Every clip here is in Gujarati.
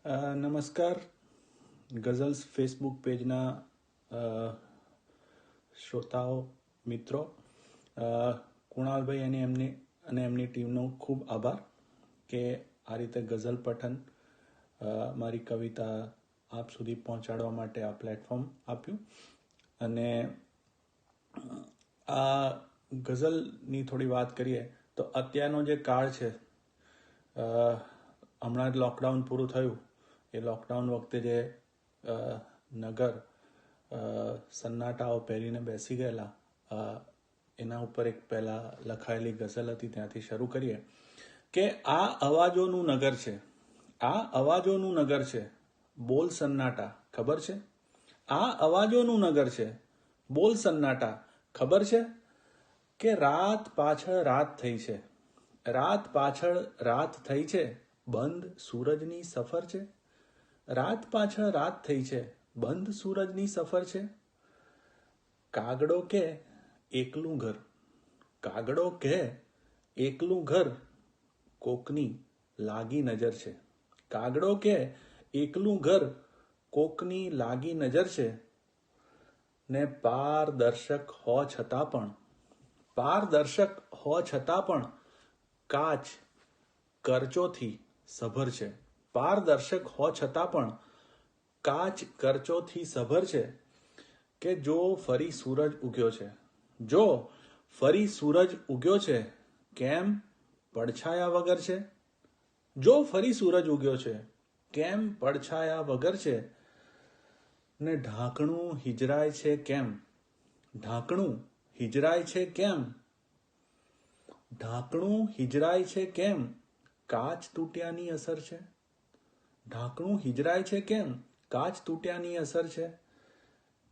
નમસ્કાર. ગઝલ્સ ફેસબુક પેજના શ્રોતાઓ મિત્રો, કુણાલભાઈ અને એમની ટીમનો ખૂબ આભાર કે આ રીતે ગઝલ પઠન મારી કવિતા આપ સુધી પહોંચાડવા માટે આ પ્લેટફોર્મ આપ્યું. અને આ ગઝલની થોડી વાત કરીએ તો અત્યારનો જે કાળ છે, હમણાં જ લોકડાઉન પૂરું થયું. એ લોકડાઉન વખતે જે નગર સન્નાટાઓ પહેરીને બેસી ગયેલા, એના ઉપર એક પહેલા લખાયેલી ગઝલ હતી, ત્યાંથી શરૂ કરીએ કે આ અવાજોનું નગર છે, આ અવાજોનું નગર છે, બોલ સન્નાટા ખબર છે? આ અવાજોનું નગર છે, બોલ સન્નાટા ખબર છે? કે રાત પાછળ રાત થઈ છે, રાત પાછળ રાત થઈ છે, બંધ સૂરજની સફર છે. રાત પાછળ રાત થઈ છે, બંધ સૂરજની સફર છે. કાગડો કે એકલું ઘર, કાગડો કે એકલું ઘર, કોકની લાગી નજર છે. કાગડો કે એકલું ઘર, કોકની લાગી નજર છે. ને પારદર્શક હો છતાં પણ, પારદર્શક હો છતાં પણ કાચ કરચોથી સભર છે. પારદર્શક હો છતાં પણ કાચ કરચોથી સભર છે. કે જો ફરી સૂરજ ઉગ્યો છે, જો ફરી સૂરજ ઉગ્યો છે, કેમ પડછાયા વગર છે? જો ફરી સૂરજ ઉગ્યો છે, કેમ પડછાયા વગર છે? ને ઢાંકણું હિજરાય છે કેમ, ઢાંકણું હિજરાય છે કેમ, ઢાંકણું હિજરાય છે કેમ, કાચ તૂટ્યાની અસર છે. ઢાંકણું હિજરાય છે કેમ, કાચ તૂટ્યાની અસર છે.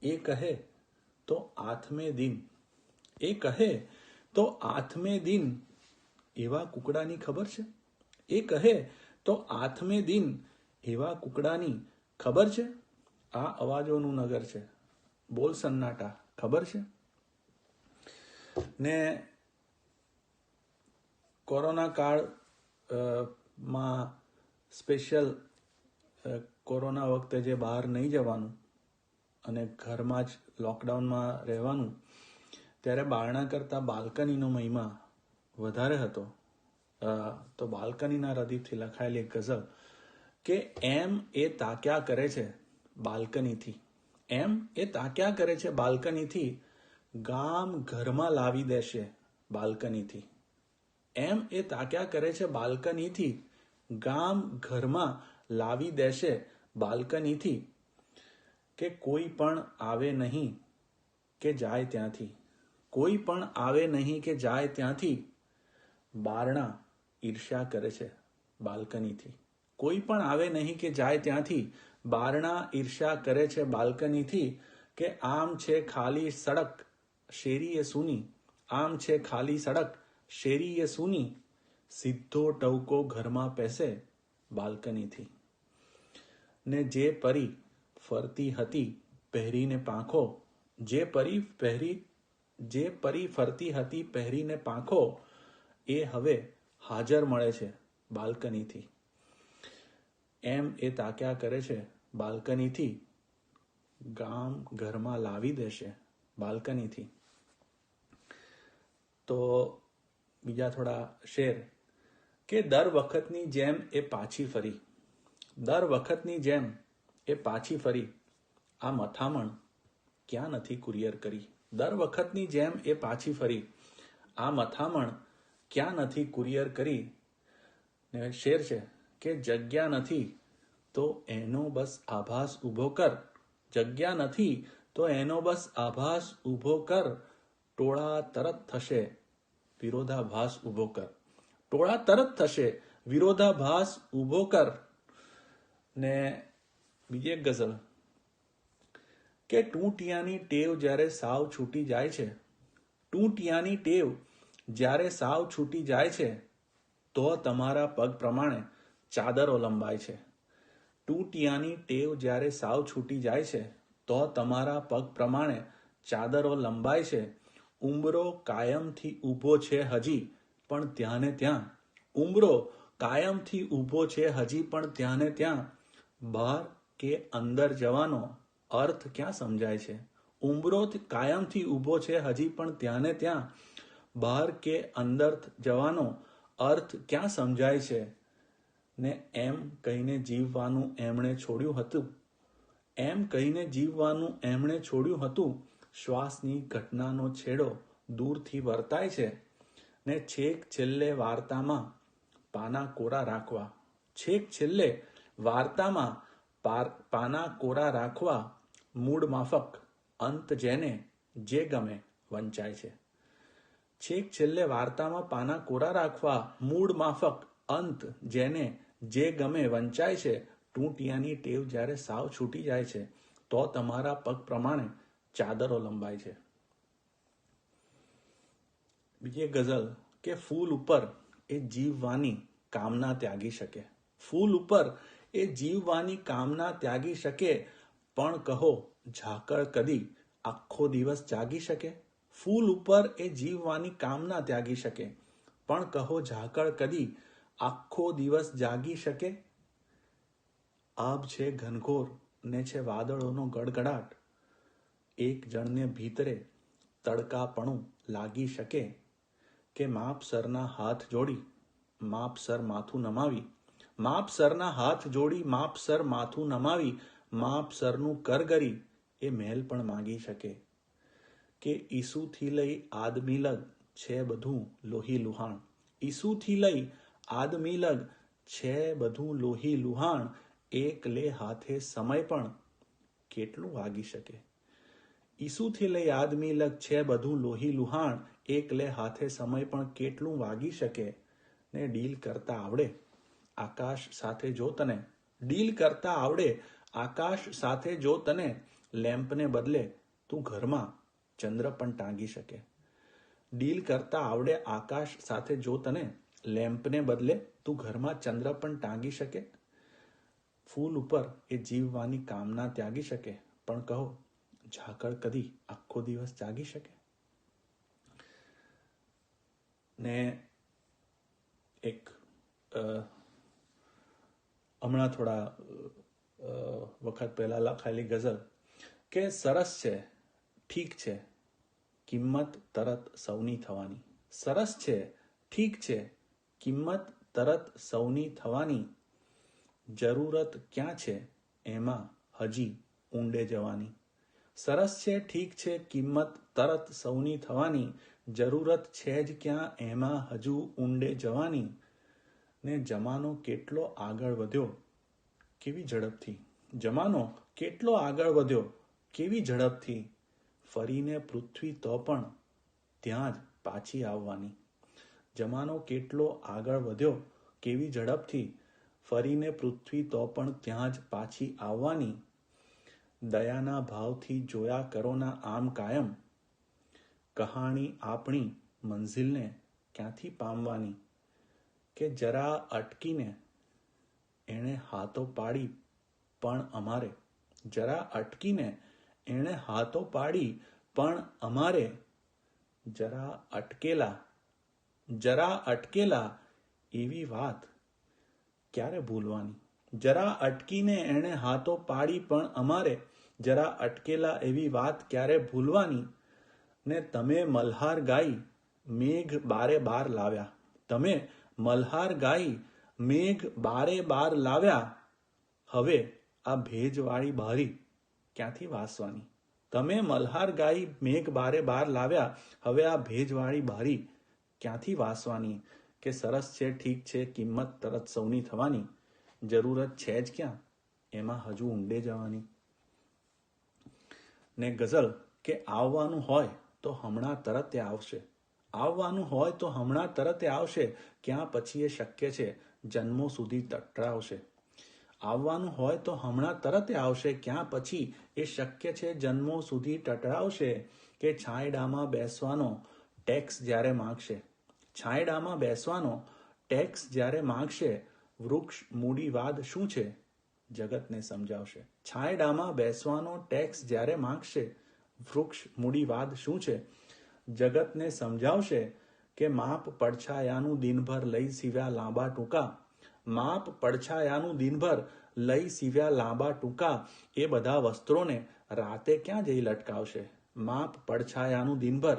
એ કહે તો આથમે દિન, એ કહે તો આથમે દિન, એવા કુકડાની ખબર છે? એ કહે તો આથમે દિન, એવા કુકડાની ખબર છે. આ અવાજોનું નગર છે, બોલ સન્નાટા ખબર છે? ને કોરોના કાળ માં સ્પેશિયલ કોરોના વખતે જે બહાર નહીં જવાનું અને ઘરમાં જ લોકડાઉનમાં રહેવાનું, ત્યારે બારણા કરતાં બાલ્કનીનો મહિમા વધારે હતો. તો બાલ્કનીના હૃદયથી લખાયેલી એક ગઝલ કે એમ એ તાક્યા કરે છે બાલ્કનીથી, એમ એ તાક્યા કરે છે બાલ્કનીથી, ગામ ઘરમાં લાવી દેશે બાલ્કનીથી. એમ એ તાક્યા કરે છે બાલ્કનીથી, ગામ ઘરમાં લાવી દેશે બાલ્કનીથી. કે કોઈ પણ આવે નહીં કે જાય ત્યાંથી, કોઈ પણ આવે નહીં કે જાય ત્યાંથી, બારણા ઈર્ષ્યા કરે છે બાલ્કનીથી. કોઈ પણ આવે નહીં કે જાય ત્યાંથી, બારણા ઈર્ષ્યા કરે છે બાલ્કનીથી. કે આમ છે ખાલી સડક શેરી એ સૂની, આમ છે ખાલી સડક શેરી એ સૂની, સીધો ટવકો ઘરમાં પેસે બાલ્કનીથી. ને જે પરી ફરતી હતી પહેરીને પાંખો, જે પરી ફરતી હતી પહેરીને પાંખો, એ હવે હાજર મળે છે બાલ્કનીથી. એમ એ તાક્યા કરે છે બાલ્કનીથી, ગામ ઘરમાં લાવી દેશે બાલ્કનીથી. તો બીજા થોડા શેર કે દર વખતની જેમ એ પાછી ફરી, દર વખતની જેમ એ પાછી ફરી, આ મથામણ ક્યાં નથી કુરિયર કરી. દર વખતની જેમ એ પાછી ફરી, આ મથામણ ક્યાં નથી કુરિયર કરી. ને શેર છે કે જગ્યા નથી તો એનો બસ આભાસ ઊભો કર, જગ્યા નથી તો એનો બસ આભાસ ઊભો કર, ટોળા તરત થશે વિરોધાભાસ ઊભો કર, ટોળા તરત થશે વિરોધાભાસ ઊભો કર. ને બીજી એક ગઝલ કે ટૂંટિયાની ટેવ જ્યારે સાવ છૂટી જાય છે, ટૂંટિયાની ટેવ જ્યારે સાવ છૂટી જાય છે, તો તમારા પગ પ્રમાણે ચાદરો લંબાય છે. ટૂંટિયાની ટેવ જ્યારે સાવ છૂટી જાય છે, તો તમારા પગ પ્રમાણે ચાદરો લંબાય છે. ઉંબરો કાયમથી ઊભો છે હજી પણ ત્યાં ને ત્યાં, ઉંબરો કાયમથી ઊભો છે હજી પણ ત્યાં ને ત્યાં, બહાર કે અંદર જવાનો અર્થ ક્યાં સમજાય છે? ઉંબરો કાયમથી ઊભો છે હજી પણ ત્યાં ને ત્યાં. બહાર કે અંદર જવાનો અર્થ ક્યાં સમજાય છે? ને એમ કહીને જીવવાનું એમણે છોડ્યું હતું. એમ કહીને જીવવાનું એમણે છોડ્યું હતું. શ્વાસની ઘટનાનો છેડો દૂરથી વર્તાય છે. ને છેક છેલ્લે વાર્તામાં પાના કોરા રાખવા. છેક છેલ્લે વાર્તામાં પાના કોરા રાખવા. મૂળ માફક અંત જેને જે ગમે વંચાય છે. છેક છેલ્લે વાર્તામાં પાના કોરા રાખવા. મૂળ માફક અંત જેને જે ગમે વંચાય છે. ટૂંટિયાની ટેવ જ્યારે સાવ છૂટી જાય છે તો તમારા પગ પ્રમાણે ચાદરો લંબાય છે. બીજી ગઝલ કે ફૂલ ઉપર એ જીવવાની કામના ત્યાગી શકે. ફૂલ ઉપર એ જીવવાની કામના ત્યાગી શકે, પણ કહો ઝાકળ કદી આખો દિવસ જાગી શકે? ફૂલ ઉપર એ જીવવાની કામના ત્યાગી શકે, પણ કહો ઝાકળ કદી આખો દિવસ જાગી શકે? આબ છે ઘનઘોર ને છે વાદળોનો ગડગડાટ. એક જણને ભીતરે તડકાપણું લાગી શકે કે માપસરના હાથ જોડી માપસર માથું નમાવી. માપસરના હાથ જોડી માપસર માથું નમાવી. માપસરનું કરગરી એ મહેલ પણ માગી શકે. કે ઈસુથી લઈ આદમીલગ છે બધું લોહી લુહાણ. ઈસુથી લઈ આદમીલગ છે બધું લોહી લુહાણ. એકલે હાથે સમય પણ કેટલું વાગી શકે. ઈસુથી લઈ આદમીલગ છે બધું લોહી લુહાણ. એકલે હાથે સમય પણ કેટલું વાગી શકે. ને ડીલ કરતા આવડે આકાશ સાથે જો તને. ડીલ કરતા આવડે આકાશ સાથે જો તને. લેમ્પને બદલે તું ઘરમાં ચંદ્ર પણ ટાંગી શકે. ડીલ કરતા આવડે આકાશ સાથે જો તને. લેમ્પને બદલે તું ઘરમાં ચંદ્ર પણ ટાંગી શકે. ફૂલ ઉપર એ જીવવાની કામના ત્યાગી શકે, પણ કહો ઝાકળ કદી આખો દિવસ જાગી શકે? ને એક હમણાં થોડા વખત પહેલા લખાયેલી ગઝલ કે સરસ છે ઠીક છે કિંમત તરત સૌની થવાની. સરસ છે ઠીક છે કિંમત તરત સૌની થવાની. જરૂરત ક્યાં છે એમાં હજી ઊંડે જવાની. સરસ છે ઠીક છે કિંમત તરત સૌની થવાની. જરૂરત છે જ ક્યાં એમાં હજુ ઊંડે જવાની. ને જમાનો કેટલો આગળ વધ્યો કેવી ઝડપથી. જમાનો કેટલો આગળ વધ્યો કેવી ઝડપથી. ફરીને પૃથ્વી તો પણ ત્યાં જ પાછી આવવાની. જમાનો કેટલો આગળ વધ્યો કેવી ઝડપથી. ફરીને પૃથ્વી તો પણ ત્યાં જ પાછી આવવાની. દયાના ભાવથી જોયા કરોના આમ કાયમ. કહાણી આપણી મંઝિલને ક્યાંથી પામવાની. કે જરા અટકીને એણે હાથો પાડી પણ અમારે. જરા અટકીને એણે હાથો પાડી પણ અમારે. જરા અટકેલા એવી વાત ક્યારે ભૂલવાની. જરા અટકીને એણે હાથો પાડી પણ અમારે. જરા અટકેલા એવી વાત ક્યારે ભૂલવાની. ને તમે મલ્હાર ગાઈ મેઘ બારે બાર લાવ્યા. તમે મલ્હાર ગાઈ મેઘ બારે બાર લાવ્યા. હવે આ ભેજવાળી બારી ક્યાંથી વાસવાની. તમે મલ્હાર ગાઈ મેઘ બારે બાર લાવ્યા. હવે આ ભેજવાળી બારી ક્યાંથી વાસવાની. કે સરસ છે ઠીક છે કિંમત તરત સૌની થવાની. જરૂરત છે જ ક્યાં એમાં હજુ ઊંડે જવાની. ને ગઝલ કે આવવાનું હોય તો હમણાં તરત એ આવશે. આવવાનું હોય તો હમણાં તરત એ આવશે. ક્યાં પછી એ શક્ય છે જન્મો સુધી ટટરાવશે. આવવાનું હોય તો હમણાં તરત એ આવશે. ક્યાં પછી એ શક્ય છે જન્મો સુધી ટટરાવશે. કે છાંયડામાં બેસવાનો ટેક્સ જ્યારે માગશે. છાંયડામાં બેસવાનો ટેક્સ જ્યારે માગશે. વૃક્ષ મૂડીવાદ શું છે જગતને સમજાવશે. છાંયડામાં બેસવાનો ટેક્સ જ્યારે માગશે. વૃક્ષ મૂડીવાદ શું છે જગતને સમજાવશે. કે માપ પડછાયાનું દિનભર લઈ સીવ્યા લાંબા ટૂંકા. માપ પડછાયાનું દિનભર લઈ સીવ્યા લાંબા ટૂંકા એ બધા વસ્ત્રોને રાતે ક્યાં જઈ લટકાવશે? માપ પડછાયાનું દિનભર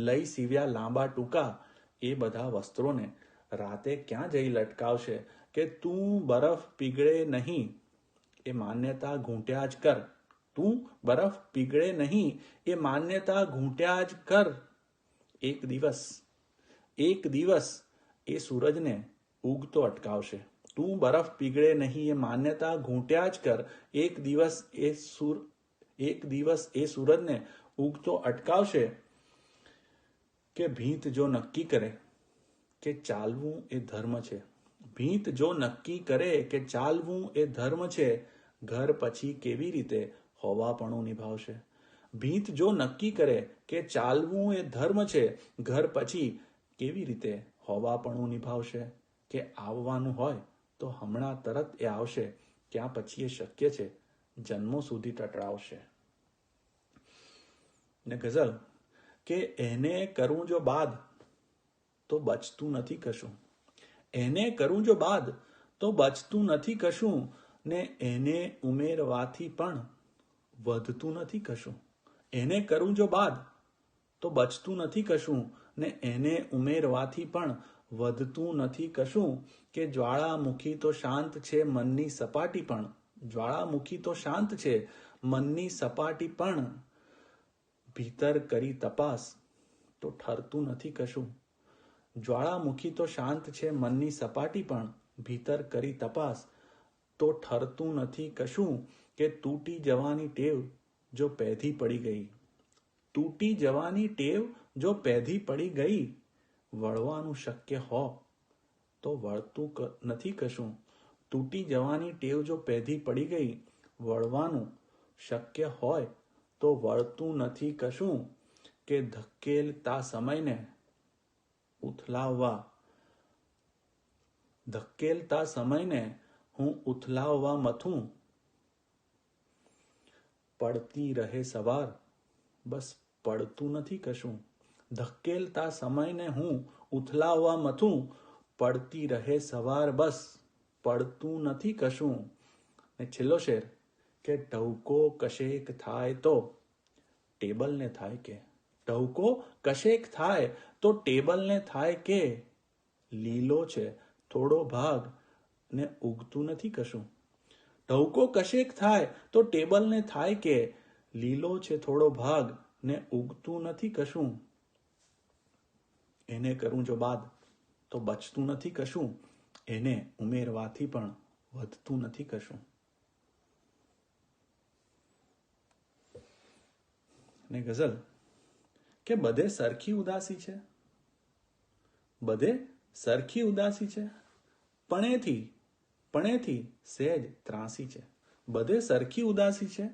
લઈ સીવ્યા લાંબા ટૂંકા એ બધા વસ્ત્રોને રાતે ક્યાં જઈ લટકાવશે? કે તું બરફ પીગળે નહીં એ માન્યતા ઘૂંટ્યા જ કર. તું બરફ પીગળે નહીં એ માન્યતા ઘૂંટ્યા જ કર. એક દિવસ એ સૂરજને ઉગતો અટકાવશે. તું બરફ પીગળે નહીં એ માન્યતા ઘૂંટ્યા જ કર. એક દિવસ એ સૂરજને ઉગતો અટકાવશે. કે ભીંત જો નક્કી કરે કે ચાલવું એ ધર્મ છે, ભીંત જો નક્કી કરે કે ચાલવું એ ધર્મ છે, ઘર પછી કેવી રીતે હોવાપણું નિભાવશે? ભીંત જો નક્કી કરે કે ચાલવું એ ધર્મ છે, ઘર પછી કેવી રીતે હોવાપણું નિભાવશે? કે આવવાનું હોય તો હમણાં તરત એ આવશે, ક્યાં પછી એ શક્ય છે જન્મો સુધી ટટરાવશે. ને ગઝલ કે એને કરું જો બાદ તો બચતું નથી કશું. એને કરું જો બાદ તો બચતું નથી કશું, ને એને ઉમેરવાથી પણ વધતું નથી કશું. એને કરું જો બાદ તો બચતું નથી કશું, ને એને ઉમેરવાથી પણ વધતું નથી કશું. કે જ્વાળામુખી તો શાંત છે મનની સપાટી પણ, જ્વાળામુખી તો શાંત છે મનની સપાટી પણ, ભીતર કરી તપાસ તો ઠરતું નથી કશું. જ્વાળામુખી તો શાંત છે મનની સપાટી પણ, ભીતર કરી તપાસ તો ઠરતું નથી કશું. કે તૂટી જવાની ટેવ જો પેધી પડી ગઈ, તૂટી જવાની ટેવ જો પેધી પડી ગઈ, વળવાનું શક્ય હો તો વળતું નથી કશું. તૂટી જવાની ટેવ જો પેધી પડી ગઈ, વળવાનું શક્ય હોય તો વળતું નથી કશું. કે ધકેલતા સમયને ધકેલતા સમયને હું ઉથલાવવા મથું, પડતી રહે સવાર બસ પડતું નથી કશું. ધકેલતા સમયને હું ઉથલાવવા મથું, પડતી રહે સવાર બસ પડતું નથી કશું. ને છેલ્લો શેર કે ટહુકો કશેક થાય તો ટેબલને થાય કે, ટહુકો કશેક થાય તો ટેબલને થાય કે, લીલો છે થોડો ભાગ ને ઉગતું નથી કશું. ટહુકો કશેક થાય તો ટેબલને થાય કે, લીલો છે થોડો ભાગ ને ઉગતું નથી કશું. એને કરું જો બાદ તો બચતું નથી કશું, એને ઉમેરવાથી પણ વધતું નથી કશું. ને ગઝલ કે બધે સરખી ઉદાસી છે, બધે સરખી ઉદાસી છે, પણેથી સહેજ ત્રાસી છે. બધે સરખી ઉદાસી છે,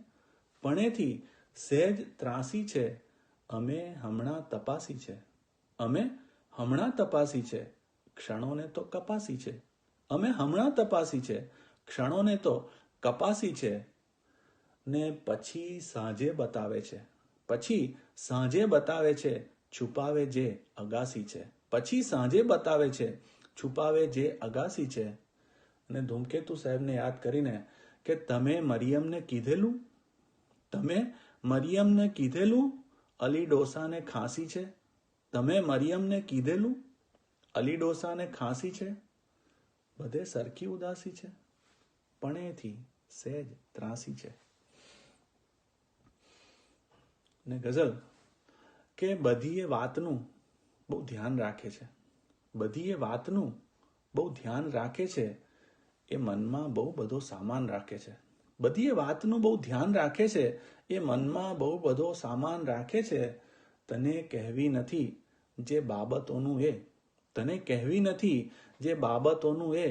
પણેથી સહેજ ત્રાસી છે. અમે હમણાં તપાસી છે, અમે હમણાં તપાસી છે, ક્ષણોને તો કપાસી છે. અમે હમણાં તપાસી છે, ક્ષણોને તો કપાસી છે. ને પછી સાંજે બતાવે છે, પછી સાંજે બતાવે છે, છુપાવે જે અગાસી છે. પછી સાંજે બતાવે છે, છુપાવે જે અગાસી છે. અને ધૂમકેતુ સાહેબને યાદ કરીને કે તમે મરિયમને કીધેલું, તમે મરિયમને કીધેલું અલી ડોસાને ખાંસી છે. તમે મરિયમને કીધેલું અલી ડોસાને ખાંસી છે. બધે સરખી ઉદાસી છે, પણેથી સહેજ ત્રાસી છે. ને ગઝલ કે બધી એ વાતનું બહુ ધ્યાન રાખે છે, બધી એ વાતનું બહુ ધ્યાન રાખે છે. એ મનમાં બહુ બધો સામાન રાખે છે. બધી એ વાતનું બહુ ધ્યાન રાખે છે, એ મનમાં બહુ બધો સામાન રાખે છે. તને કહેવી નથી જે બાબતોનું એ, તને કહેવી નથી જે બાબતોનું એ,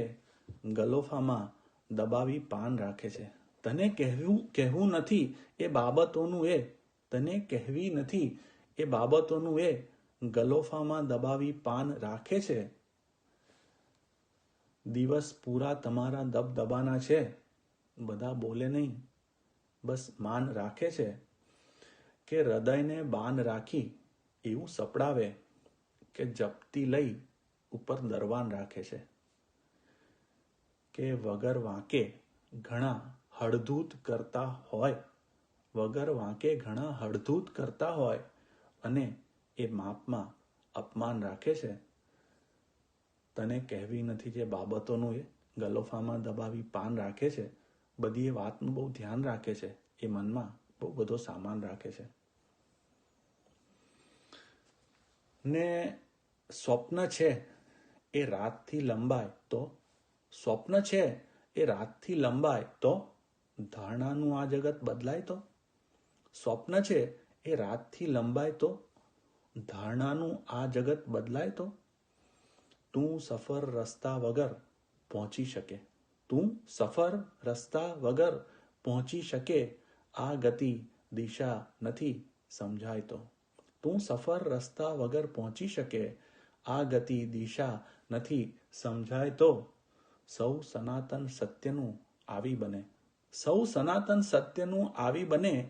ગલોફામાં દબાવી પાન રાખે છે. તને કહેવું નથી એ બાબતોનું એ, તને કહેવી નથી એ બાબતોનું એ, ગલોફામાં દબાવી પાન રાખે છે. દિવસ પૂરા તમારા દબદબાના છે, બધા બોલે નહીં બસ માન રાખે છે. કે હૃદયને બાન રાખી એવું સપડાવે કે જપ્તી લઈ ઉપર દરવાન રાખે છે. કે વગર વાંકે ઘણા હળધૂત કરતા હોય, વગર વાંકે ઘણા હળધૂત કરતા હોય અને એ માપમાં અપમાન રાખે છે, તને કહેવી નથી જે બાબતોનું એ ગલોફામાં દબાવી પાન રાખે છે, બધી એ વાતનું બહુ ધ્યાન રાખે છે, એ મનમાં બહુ બધો સામાન રાખે છે. ને સ્વપ્ન છે એ રાતથી લંબાય તો, સ્વપ્ન છે એ રાતથી લંબાય તો, ધારણાનું આ જગત બદલાય તો, સ્વપ્ન છે એ રાતથી લંબાય તો, ધારણાનું આ જગત બદલાય તો, તું સફર રસ્તા વગર પહોંચી શકે, તું સફર રસ્તા વગર પહોંચી શકે, આ ગતિ દિશા નથી સમજાય તો, તું સફર રસ્તા વગર પહોંચી શકે, આ ગતિ દિશા નથી સમજાય તો, સૌ સનાતન સત્યનું આવી બને, સૌ સનાતન સત્યનું આવી બને,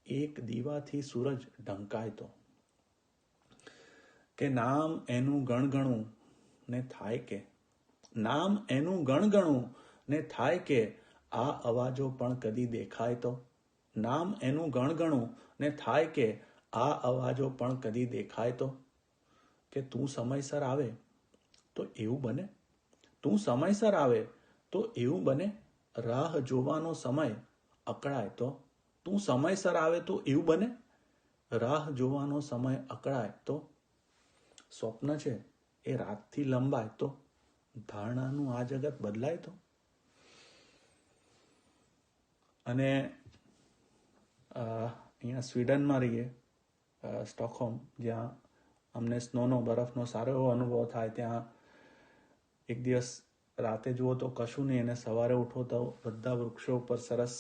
એક દીવાથી સૂરજ ઢંકાય તો. કે નામ એનું ગણગણું ને થાય કે, નામ એનું ગણગણું ને થાય કે, આ અવાજો પણ કદી દેખાય તો, નામ એનું ગણગણું ને થાય કે, આ અવાજો પણ કદી દેખાય તો, કે તું સમયસર આવે તો એવું બને, તું સમયસર આવે તો એવું બને, રાહ જોવાનો સમય અકળાય તો, તું સમયસર આવે તો એવું બને, રાહ જોવાનો સમય અકળાય તો, સ્વપ્ન છે એ રાતથી લંબાય તો, ધારણાનું આ જગત બદલાય તો. અને અહીંયા સ્વીડનમાં રહીએ, સ્ટોકહોમ, જ્યાં અમને સ્નોનો બરફનો સારો એવો અનુભવ થાય, ત્યાં એક દિવસ રાતે જુઓ તો કશું નહીં, અને સવારે ઉઠો તો બધા વૃક્ષો ઉપર સરસ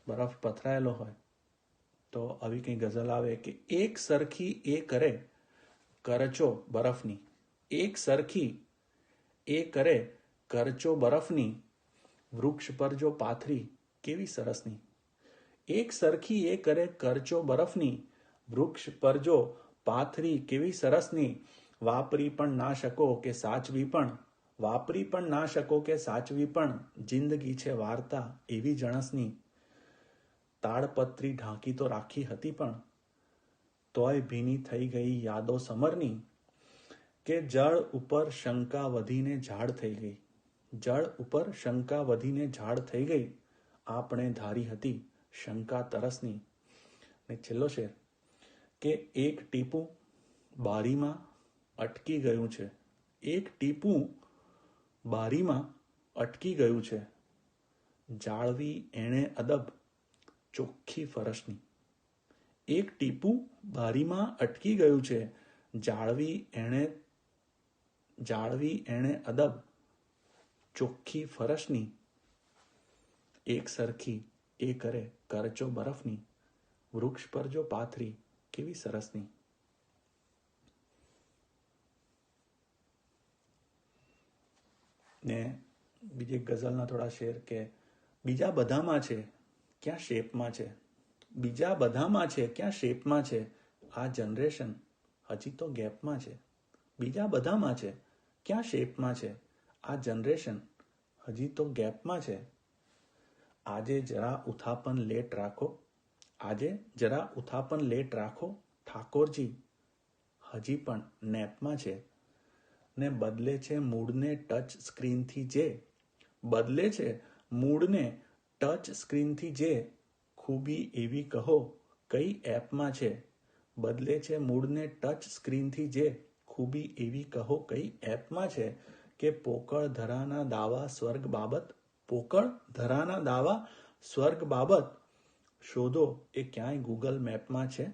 બરફ પથરાયેલો હોય. તો આવી કંઈ ગઝલ આવે કે, એક સરખી એ કરે કરચો બરફની, એક સરખી એ કરે કરચો બરફની, વૃક્ષ પર જો પાથરી કેવી સરસની, એક સરખી એ કરે કરચો બરફની, વૃક્ષ પર જો પાથરી કેવી સરસની, વાપરી પણ ના શકો કે સાચવી પણ, વાપરી પણ ના શકો કે સાચવી પણ, જિંદગી છે વાર્તા એવી જણસની, તાડપત્રી ઢાંકી તો રાખી હતી પણ, તોય ભીની થઈ ગઈ યાદો સમરની, કે જળ ઉપર શંકા વધીને ઝાડ થઈ ગઈ, જળ ઉપર શંકા વધીને ઝાડ થઈ ગઈ, આપણે ધારી હતી શંકા તરસની. ને છેલ્લો શેર કે એક ટીપું બારીમાં અટકી ગયું છે, એક ટીપું બારીમાં અટકી ગયું છે, જાળવી એણે અદબ ચોખ્ખી ફરશની, એક ટીપું બારીમાં અટકી ગયું છે, જાળવી એણે અદબ ચોખ્ખી ફરશની, એક સરખી એ કરે કરચો બરફની, વૃક્ષ પર જો પાથરી કેવી સરસની. ને બીજી ગઝલના થોડા શેર કે, બીજા બધામાં છે ક્યાં શેપમાં છે, બીજા બધામાં છે ક્યાં શેપમાં છે, આ જનરેશન હજી તો ગેપમાં છે, બીજા બધામાં છે ક્યાં શેપમાં છે, આ જનરેશન હજી તો ગેપમાં છે, આજે જરા ઉથાપન લેટ રાખો, આજે જરા ઉથાપન લેટ રાખો, ઠાકોરજી હજી પણ નેપમાં છે, ને બદલે છે મૂડને ટચ સ્ક્રીનથી જે, બદલે છે મૂડને ટચ સ્ક્રીનથી જે, ખૂબી એવી કહો કઈ એપમાં છે, બદલે છે મૂડને ટચ સ્ક્રીનથી જે, ખૂબી એવી કહો કઈ એપમાં છે, કે પોકળ ધરાના દાવા સ્વર્ગ બાબત, પોકળ ધરાના દાવા સ્વર્ગ બાબત, શોધો એ ક્યાંય ગૂગલ મેપમાં છે,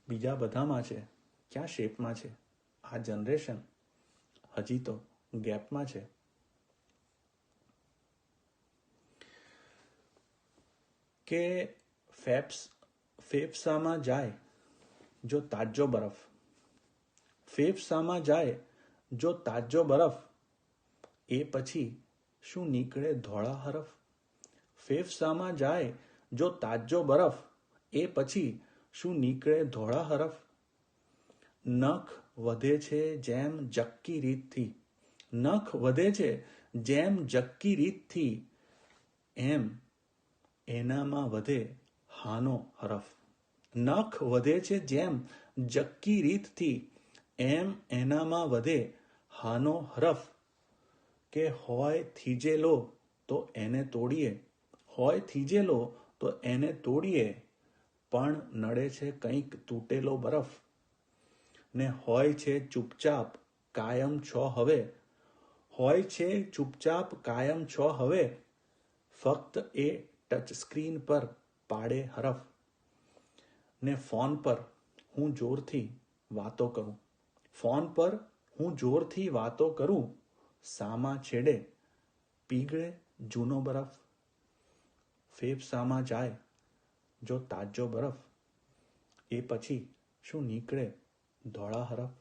બીજા બધામાં છે ક્યાં શેપમાં છે, આ જનરેશન હજી તો ગેપમાં છે. કે ફેફસામાં જાય જો તાજો બરફ, ફેફસામાં જાય જો તાજો બરફ, એ પછી શું નીકળે ધોળા હરફ, ફેફસામાં જાય જો તાજો બરફ, એ પછી શું નીકળે ધોળા હરફ, નખ વધે છે જેમ જક્કી રીતથી, નખ વધે છે જેમ જક્કી રીતથી એમ એનામાં વધે હાનો હરફ. નખ વધે છે જેમ જક્કી રીતથી એમ એનામાં વધે હાનો હરફ. કે હોય થીજેલો તો એને તોડીએ, હોય થીજેલો તો એને તોડીએ, પણ નડે છે કંઈક તૂટેલો બરફ. ને હોય છે ચૂપચાપ કાયમ છો હવે, હોય છે ચૂપચાપ કાયમ છો હવે, ફક્ત એ ટચ સ્ક્રીન પર પાડે હરફ. ને ફોન પર હું જોરથી વાતો કરું, ફોન પર હું જોરથી વાતો કરું, સામા છેડે પીગળે જૂનો બરફ. ફેફસામાં જાય જો તાજો બરફ, એ પછી શું નીકળે ધોળા હરફ.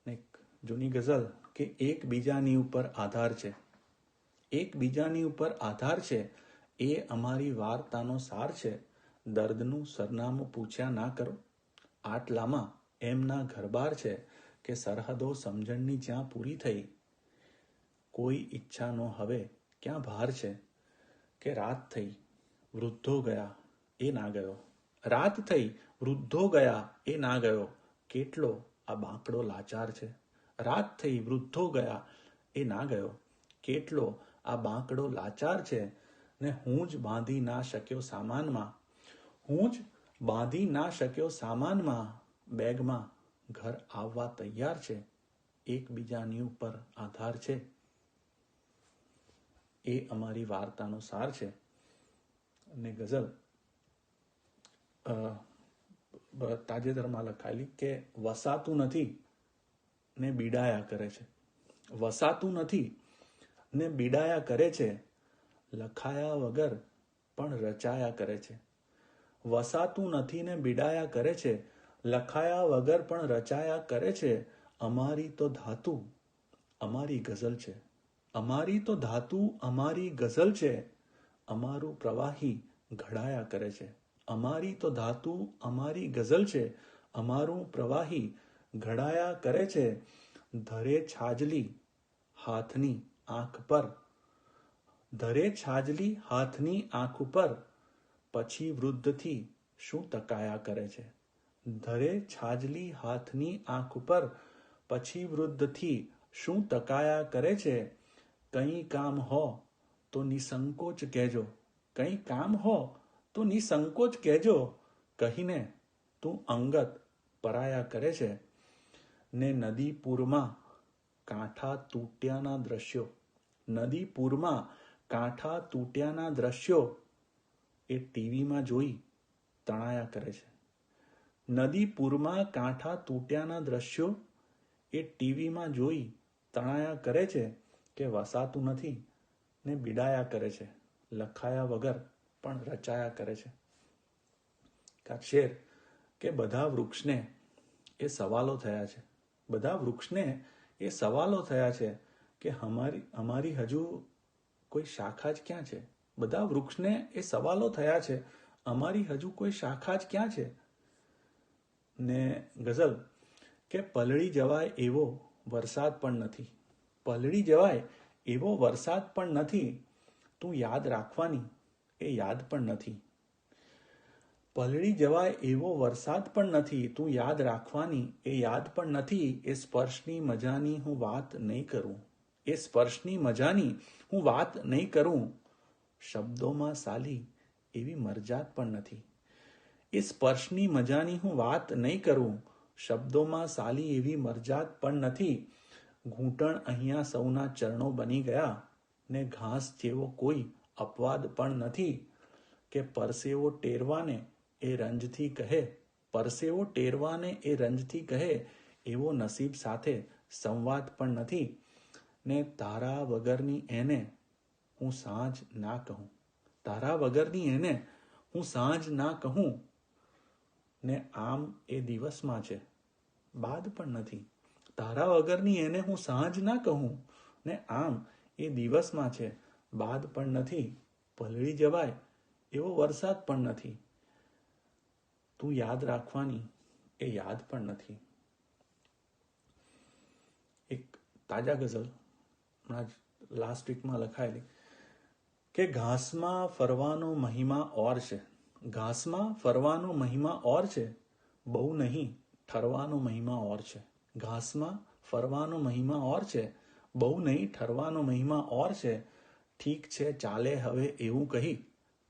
એક જૂની ગઝલ કે એકબીજાની ઉપર આધાર છે, એકબીજાની ઉપર આધાર છે, એ અમારી વાર્તાનો સાર છે. દર્દનું સરનામું પૂછ્યા ના કરો, આટલામાં એમના ઘરબાર છે. કે સરહદો સમજણની જ્યાં પૂરી થઈ, કોઈ ઈચ્છાનો હવે ક્યાં ભાર છે. કે રાત થઈ વૃદ્ધો ગયા એ ના ગયો, રાત થઈ વૃદ્ધો ગયા એ ના ગયો, કેટલો આ બાંકડો લાચાર છે. રાત થઈ વૃદ્ધો ગયા એ ના ગયો, કેટલો આ બાંકડો લાચાર છે. ને હું જ બાંધી ના શક્યો સામાનમાં, હું જ બાંધી ના શક્યો સામાનમાં, બેગમાં ઘર આવવા તૈયાર છે. એકબીજાની ઉપર આધાર છે, એ અમારી વાર્તાનો સાર છે. અને ગઝલ તાજેતરમાં લખાયેલી કે વસાતું નથી ને બીડાયા કરે છે, વસાતું નથી ને બીડાયા કરે છે, લખાયા વગર પણ રચાયા કરે છે. વસાતું નથી ને બીડાયા કરે છે, લખાયા વગર પણ રચાયા કરે છે. અમારી તો ધાતુ અમારી ગઝલ છે, અમારી તો ધાતુ અમારી ગઝલ છે, અમારું પ્રવાહી ઘડાયા કરે છે. અમારી તો ધાતુ અમારી ગઝલ છે, અમારું પ્રવાહી ઘડાયા કરે છે. ધરે છાજલી હાથની આંખ પર, ધરે છાજલી હાથની આંખ ઉપર, પછી વૃદ્ધથી શું તકાયા કરે છે. ધરે છાજલી હાથની આંખ ઉપર, પછી વૃદ્ધથી શું તકાયા કરે છે. કંઈ કામ હો તો નિસંકોચ કહેજો, કંઈ કામ હો તો નિસંકોચ કહેજો, કહીને તું અંગત પરાયા કરે છે. ને નદી પૂરમાં કાંઠા તૂટ્યાના દ્રશ્યો, નદી પૂરમાં કાંઠા તૂટ્યાના દ્રશ્યો, એ ટીવીમાં જોઈ તણાયા કરે છે. નદી પૂરમાં કાંઠા તૂટ્યાના દ્રશ્યો, એ ટીવીમાં જોઈ તણાયા કરે છે. કે વસાતું નથી ને બીડાયા કરે છે, લખાયા વગર પણ રચાયા કરે છે. શેર કે બધા વૃક્ષને એ સવાલો થયા છે, બધા વૃક્ષને એ સવાલો થયા છે કે અમારી હજુ કોઈ શાખા જ ક્યાં છે. બધા વૃક્ષને એ સવાલો થયા છે, અમારી હજુ કોઈ શાખા જ ક્યાં છે. ને ગઝલ કે પલળી જવાય એવો વરસાદ પણ નથી, પલળી જવાય એવો વરસાદ પણ નથી, તું યાદ રાખવાની એ યાદ પણ નથી. પલળી જવાય એવો વરસાદ પણ નથી, તું યાદ રાખવાની એ યાદ પણ નથી. એ સ્પર્શની મજાની હું વાત નહીં કરું, એ સ્પર્શની મજાની હું વાત નહીં કરું, શબ્દોમાં સાલી એવી મરજાત પણ નથી. એ સ્પર્શની મજાની હું વાત નહીં કરું, શબ્દોમાં સાલી એવી મરજાત પણ નથી. ઘૂંટણ અહીંયા સૌના ચરણો બની ગયા, ને ઘાસ જેવો કોઈ અપવાદ પણ નથી. કે પરસેવો ટેરવાને એ રંજથી કહે, પરસેવો ટેરવાને એ રંજથી કહે, એવો નસીબ સાથે સંવાદ પણ નથી. ને તારા વગરની એને હું સાંજ ના કહું, તારા વગરની એને હું સાંજ ના કહું, ને આમ એ દિવસમાં છે બાદ પણ નથી. તારા વગરની એને હું સાંજ ના કહું, ને આમ એ દિવસમાં છે બાદ પણ નથી. પલળી જવાય એવો વરસાદ પણ નથી, તું યાદ રાખવાની એ યાદ પણ નથી. એક તાજા ગઝલ હમણાં જ લાસ્ટ વીકમાં લખાયેલી કે ઘાસમાં ફરવાનો મહિમા ઓર છે, ઘાસમાં ફરવાનો મહિમા ઓર છે, બહુ નહીં ઠરવાનો મહિમા ઓર છે. ઘાસમાં ફરવાનો મહિમા ઓર છે, બહુ નહીં ઠરવાનો મહિમા ઓર છે. ઠીક છે ચાલે હવે એવું કહી,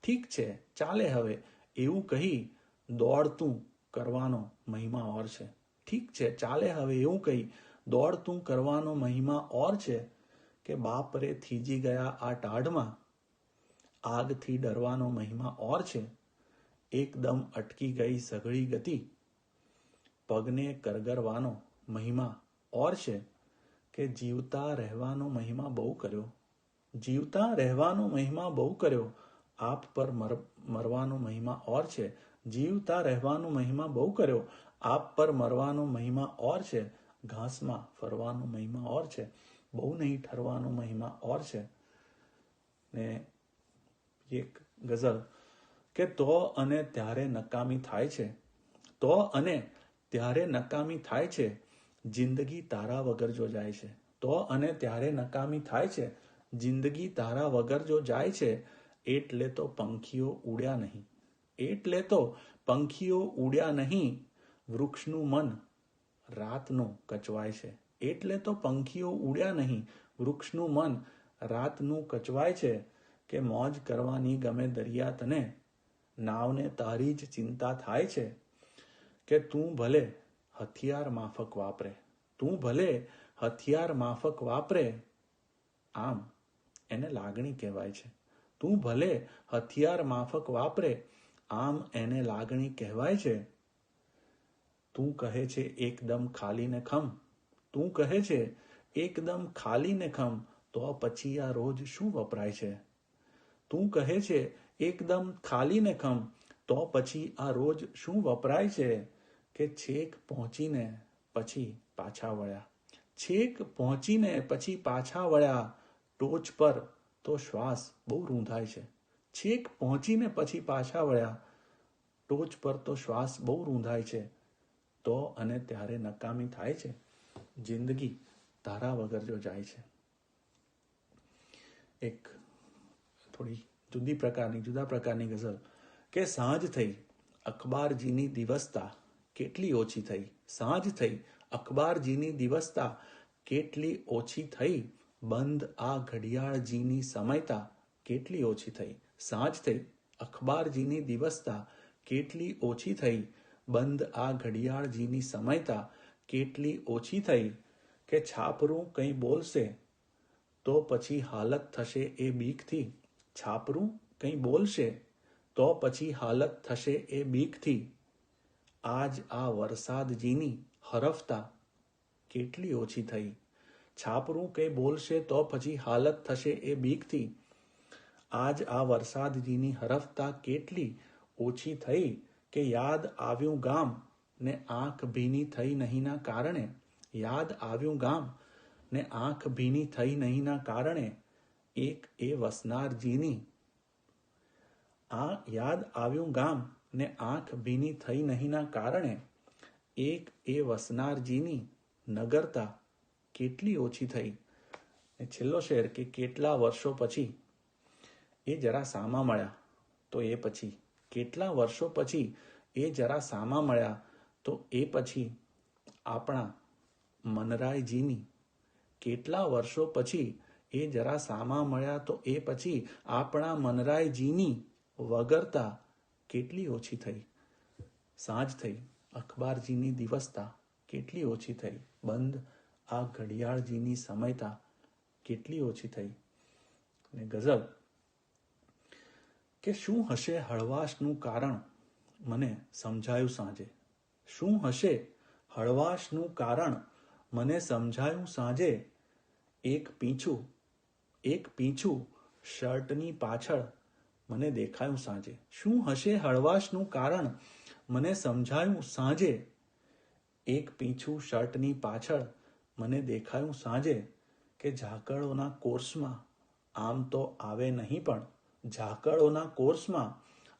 ઠીક છે ચાલે હવે એવું કહી દોડતું કરવાનો મહિમા ઓર છે. ઠીક છે ચાલે હવે એવું કહી દોડતું કરવાનો મહિમા ઓર છે. કે બાપરે થીજી ગયા આ ટાઢમાં આગથી ડરવાનો મહિમા ઓર છે. એકદમ અટકી ગઈ સઘળી ગતિ પગને કરગરવાનો મહિમા ઓર છે. કે જીવતા રહેવાનો મહિમા બહુ કર્યો, જીવતા રહેવાનો મહિમા બહુ કર્યો. આપ પર મરવાનો મહિમા ઓર છે, જીવતા રહેવાનો મહિમા બહુ કર્યો. આપ પર મરવાનો મહિમા ઓર છે. ઘાસમાં ફરવાનો મહિમા ઓર છે, બહુ નહીં ઠરવાનો મહિમા ઓર છે. ને એક ગઝલ કે તો અને ત્યારે નકામી થાય છે, તો અને ત્યારે નકામી થાય છે. જિંદગી તારા વગર જો જાય છે, તો અને ત્યારે નકામી થાય છે. જિંદગી તારા વગર જો જાય છે. એટલે તો પંખીઓ ઉડ્યા નહીં, એટલે તો પંખીઓ ઉડ્યા નહીં. વૃક્ષનું મન રાતનું કચવાય છે, એટલે તો પંખીઓ ઉડ્યા નહીં. વૃક્ષનું મન રાતનું કચવાય છે. કે મોજ કરવાની ગમે દરિયા તને, નાવને તારી જ ચિંતા થાય છે. કે તું ભલે હથિયાર માફક વાપરે, તું ભલે હથિયાર માફક વાપરે, આમ એને લાગણી કહેવાય છે. તું ભલે હથિયાર માફક વાપરે, આમ એને લાગણી કહેવાય છે. તું કહે છે એકદમ ખાલી ને ખમ, તું કહે છે એકદમ ખાલી ને ખમ, તો પછી આ રોજ શું વપરાય છે. તું કહે છે એકદમ ખાલી ને ખમ, તો પછી આ રોજ શું વપરાય છે. કે છેક પહોંચીને પછી પાછા વળ્યા, છેક પહોંચીને પછી પાછા વળ્યા. ટોચ પર તો શ્વાસ બહુ રૂંધાય છે, છેક પહોંચીને પછી પાછા વળ્યા. ટોચ પર તો શ્વાસ બહુ રૂંધાય છે. તો અને ત્યારે નકામી થાય છે. જિંદગી તારા વગર જો જાય છે. એક થોડી જુદા પ્રકારની ગઝલ કે સાંજ થઈ અખબારજીની દિવસતા કેટલી ઓછી થઈ. સાંજ થઈ અખબારજીની દિવસતા કેટલી ઓછી થઈ. બંધ આ ઘડિયાળજીની સમયતા કેટલી ઓછી થઈ. સાંજ થઈ અખબારજીની દિવસતા કેટલી ઓછી થઈ. બંધ આ ઘડિયાળજીની સમયતા કેટલી ઓછી થઈ. કે છાપરું કંઈ બોલશે તો પછી હાલત થશે એ બીકથી. છાપરું કંઈ બોલશે તો પછી હાલત થશે એ બીકથી. આજ આ વરસાદજીની હરફતા કેટલી ઓછી થઈ. છાપરું કંઈ બોલશે તો પછી હાલત થશે એ બીકથી. આજ આ વરસાદજીની હરફતા કેટલી ઓછી થઈ. કે યાદ આવ્યું ગામ ને આંખ ભીની થઈ નહીંના કારણે, યાદ આવ્યું ગામ ને આંખ ભીની થઈ નહીંના કારણે. એક એ વસનારજીની યાદ આવ્યું ગામ ને આંખ ભીની થઈ નહીંના કારણે. એક એ વસનારજીની નગરતા કેટલી ઓછી થઈ. છેલ્લો શેર કે કેટલા વર્ષો પછી એ જરા સામા મળ્યા તો એ પછી, કેટલા વર્ષો પછી એ જરા સામા મળ્યા તો એ પછી આપણા મનરાયજીની. કેટલા વર્ષો પછી એ જરા સામા મળ્યા તો એ પછી આપણા મનરાયજીની વગરતા કેટલી ઓછી થઈ. સાંજ થઈ અખબારજીની દિવસતા કેટલી ઓછી થઈ. બંધ આ ઘડિયાળજીની સમયતા કેટલી ઓછી થઈ. ને ગઝલ કે શું હશે હળવાશનું કારણ મને સમજાયું સાંજે. શું હશે હળવાશનું કારણ મને સમજાયું સાંજે. એક પીંછું શર્ટની પાછળ મને દેખાયું સાંજે. શું હશે હળવાશનું કારણ મને સમજાયું સાંજે. એક પીંછું શર્ટની પાછળ મને દેખાયું સાંજે. કે ઝાકળોના કોર્સમાં આમ તો આવે નહીં પણ, ઝાકળોના કોર્સમાં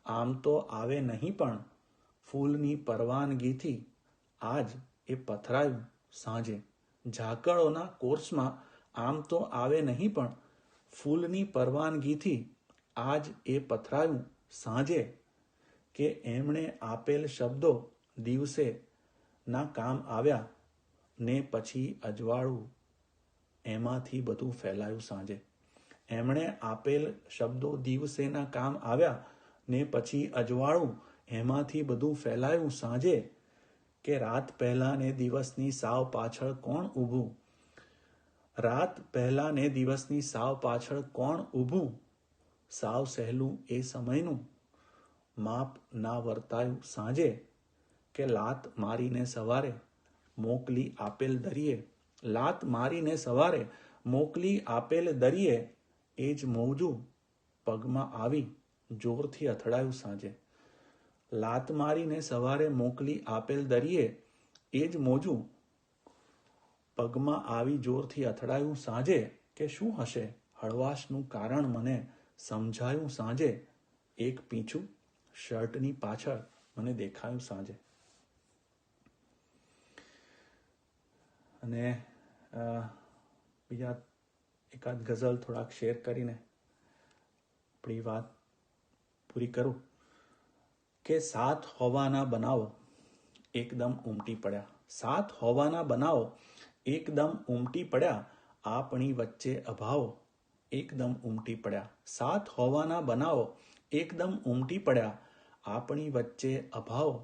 આમ તો આવે નહીં પણ, ફૂલની પરવાનગીથી આજ એ પથરાયું સાંજે. ઝાકળોના કોર્સમાં આમ તો આવે નહીં, પણ ફૂલની પરવાનગીથી આજ એ પથરાયું સાંજે કે એમણે આપેલ શબ્દો દિવસે ના કામ આવ્યા ને પછી અજવાળું એમાંથી બધું ફેલાયું સાંજે. એમણે આપેલ શબ્દો દિવસેના કામ આવ્યા ને પછી અજવાળું એમાંથી બધું ફેલાયું સાંજે કે રાત પહેલા ને દિવસની સાવ પાછળ કોણ ઊભું, રાત પહેલા ને દિવસની સાવ પાછળ કોણ ઊભું, સાવ સહેલું એ સમયનું માપ ના વર્તાયું સાંજે કે લાત મારીને સવારે મોકલી આપેલ દરિયે, લાત મારીને સવારે મોકલી આપેલ દરિયે એ જ મોજું પગમાં આવી જોરથી અથડાયું સાંજે. લાત મારીને સવારે મોકલી આપેલ દરિયે એ જ મોજું પગમાં આવી જોરથી અથડાયું સાંજે કે શું હશે હળવાશનું કારણ મને સમજાયું સાંજે, એક પીંછું શર્ટની પાછળ મને દેખાયું સાંજે. અને બીજા એકાદ ગઝલ થોડાક શેર કરીને આપણી વાત પૂરી કરું કે સાત હોવાના બનાવો એકદમ ઉમટી પડ્યા, સાત હોવાના બનાવો એકદમ ઉમટી પડ્યા, આપણી વચ્ચે અભાવો એકદમ ઉમટી પડ્યા, સાત હોવાના બનાવો એકદમ ઉમટી પડ્યા, આપણી વચ્ચે અભાવો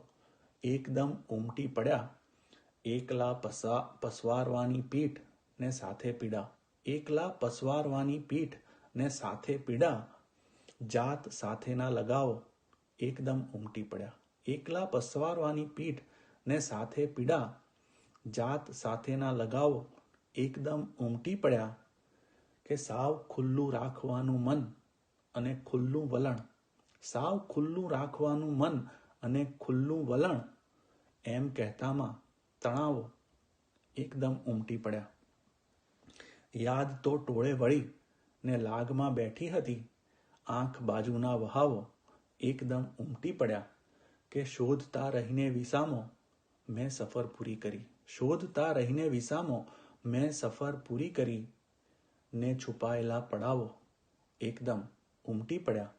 એકદમ ઉમટી પડ્યા, એકલા પસવારવાની પીઠ ને સાથે પીડા, એકલા પસવારવાની પીઠ ને સાથે પીડા, જાત સાથેના લગાવો એકદમ ઉમટી પડ્યા, એકલા પસવારવાની પીઠ ને સાથે પીડા, જાત સાથેના લગાવો એકદમ ઉમટી પડ્યા કે સાવ ખુલ્લું રાખવાનું મન અને ખુલ્લું વલણ, સાવ ખુલ્લું રાખવાનું મન અને ખુલ્લું વલણ એમ કહેતામાં તણાવો એકદમ ઉમટી પડ્યા. યાદ તો ટોળે વળી ને લાગમાં બેઠી હતી, આંખ બાજુના વહાવો એકદમ ઉમટી પડ્યા કે શોધતા રહીને વિસામો મેં સફર પૂરી કરી, શોધતા રહીને વિસામો મેં સફર પૂરી કરી, ને છુપાયેલા પડાવો એકદમ ઉમટી પડ્યા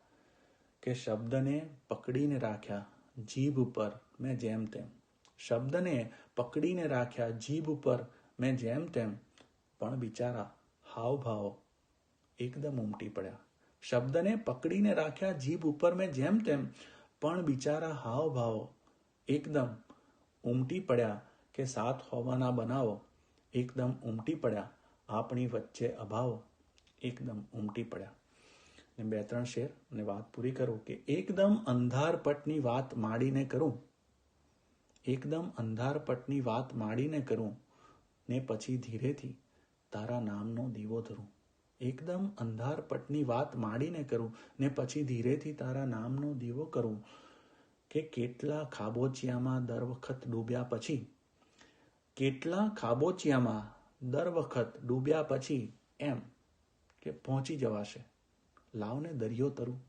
કે શબ્દને પકડીને રાખ્યા જીભ ઉપર મેં જેમ તેમ, શબ્દને પકડીને રાખ્યા જીભ ઉપર મેં જેમ તેમ, પણ બિચારા હાવભાવો એકદમ ઉમટી પડ્યા, શબ્દને પકડીને રાખ્યા જીભ ઉપર મેં જેમ તેમ, પણ બિચારા હાવભાવો એકદમ ઉમટી પડ્યા કે સાત હોવાના બનાવો એકદમ ઉમટી પડ્યા, આપણી વચ્ચે અભાવો એકદમ ઉમટી પડ્યા. ને બે ત્રણ શેર અને વાત પૂરી કરું કે એકદમ અંધારપટની વાત માંડીને કરું, એકદમ અંધારપટની વાત માંડીને કરું ને પછી ધીરેથી તારા નામનો દીવો ધરું, એકદમ અંધારપટની વાત માંડીને કરું ને પછી ધીરેથી તારા નામનો દીવો કરું કે કેટલા ખાબોચિયામાં દર વખત ડૂબ્યા પછી, કેટલા ખાબોચિયામાં દર વખત ડૂબ્યા પછી એમ કે પહોંચી જવાશે લાવને દરિયો તરું,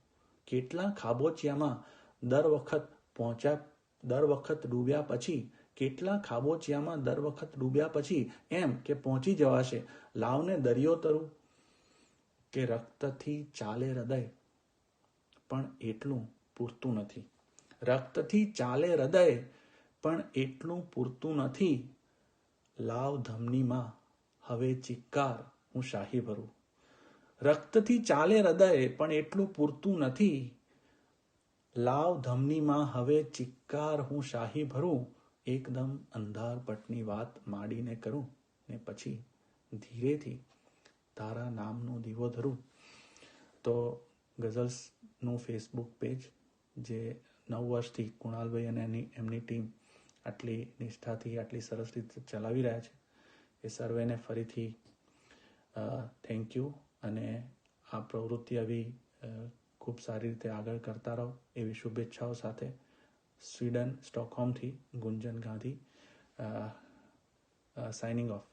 કેટલા ખાબોચિયામાં દર વખત ડૂબ્યા પછી, કેટલા ખાબોચિયામાં દર વખત ડૂબ્યા પછી એમ કે પહોંચી જવાશે લાવને દરિયો તરું, કે રક્તથી ચાલે હૃદય પણ એટલું પૂરતું નથી, રક્તથી ચાલે હૃદય પણ એટલું પૂરતું નથી, લાવ ધમનીમાં હવે ચિક્કાર હું શાહી ભરું, રક્તથી ચાલે હૃદય પણ એટલું પૂરતું નથી, લાવ ધમનીમાં હવે ચિક્કાર હું શાહી ભરું, એકદમ અંધારપટની વાત માંડીને કરું ને પછી ધીરેથી તારા નામનો દીવો ધરું. તો ગઝલ્સનું ફેસબુક પેજ જે 9 વર્ષથી કુણાલભાઈ અને એમની ટીમ આટલી નિષ્ઠાથી આટલી સરસ રીતે ચલાવી રહ્યા છે, એ સર્વેને ફરીથી થેન્ક યુ. અને આ પ્રવૃત્તિ આવી ખૂબ સારી રીતે આગળ કરતા રહો એવી શુભેચ્છાઓ સાથે Sweden સ્ટોકહોમથી Gunjan Gandhi signing of.